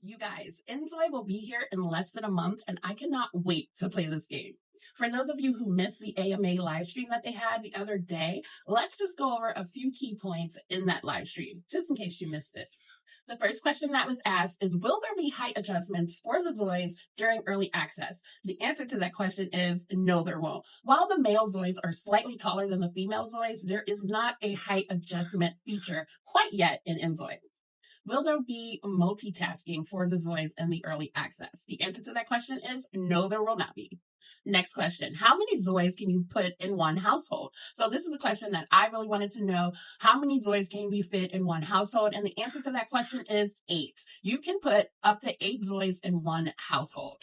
You guys, Inzoi will be here in less than a month, and I cannot wait to play this game. For those of you who missed the AMA live stream that they had the other day, let's just go over a few key points in that live stream, just in case you missed it. The first question that was asked is, will there be height adjustments for the Zoids during early access? The answer to that question is no, there won't. While the male Zoids are slightly taller than the female Zoids, there is not a height adjustment feature quite yet in Inzoi. Will there be multitasking for the Zoids in the early access? The answer to that question is no, there will not be. Next question. How many Zoids can you put in one household? So this is a question that I really wanted to know. How many Zoids can be fit in one household? And the answer to that question is 8. You can put up to 8 Zoids in one household.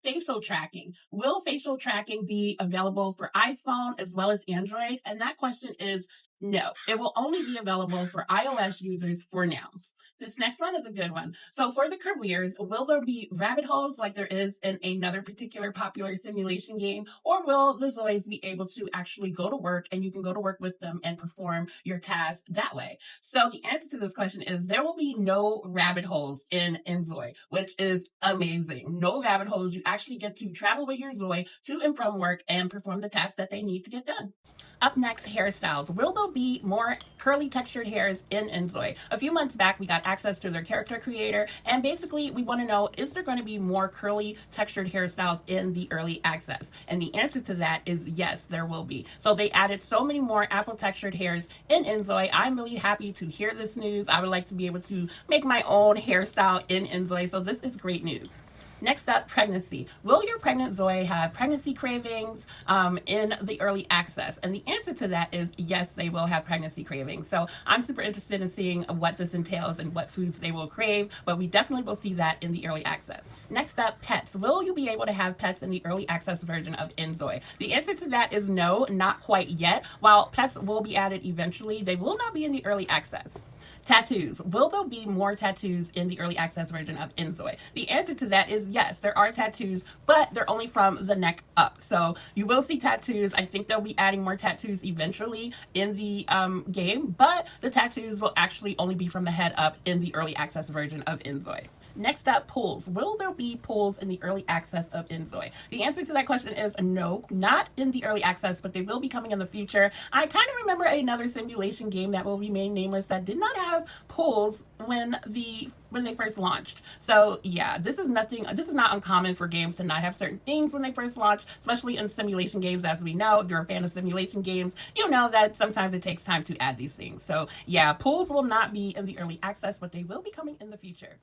Facial tracking. Will facial tracking be available for iPhone as well as Android? And that question is no. It will only be available for iOS users for now. This next one is a good one. So for the careers, will there be rabbit holes like there is in another particular popular simulation game? Or will the Zoids be able to actually go to work and you can go to work with them and perform your tasks that way? So the answer to this question is there will be no rabbit holes in Inzoi, which is amazing. No rabbit holes. You actually get to travel with your Zoi to and from work and perform the tasks that they need to get done. Up next, hairstyles. Will there be more curly textured hairs in Inzoi? A few months back, we got access to their character creator, and basically we want to know, is there going to be more curly textured hairstyles in the early access? And the answer to that is yes, there will be. So they added so many more afro textured hairs in Inzoi. I'm really happy to hear this news. I would like to be able to make my own hairstyle in Inzoi, so this is great news. Next up, pregnancy. Will your pregnant Zoi have pregnancy cravings in the early access? And the answer to that is yes, they will have pregnancy cravings. So I'm super interested in seeing what this entails and what foods they will crave, but we definitely will see that in the early access. Next up, pets. Will you be able to have pets in the early access version of Inzoi? The answer to that is no, not quite yet. While pets will be added eventually, they will not be in the early access. Tattoos. Will there be more tattoos in the early access version of Inzoi? The answer to that is yes, there are tattoos, but they're only from the neck up. So you will see tattoos. I think they'll be adding more tattoos eventually in the game, but the tattoos will actually only be from the head up in the early access version of Inzoi. Next up, pools. Will there be pools in the early access of Inzoi? The answer to that question is no, not in the early access, but they will be coming in the future. I kind of remember another simulation game that will remain nameless that did not have pools when they first launched. So yeah, this is not uncommon for games to not have certain things when they first launch, especially in simulation games. As we know, if you're a fan of simulation games, you know that sometimes it takes time to add these things. So yeah, pools will not be in the early access, but they will be coming in the future.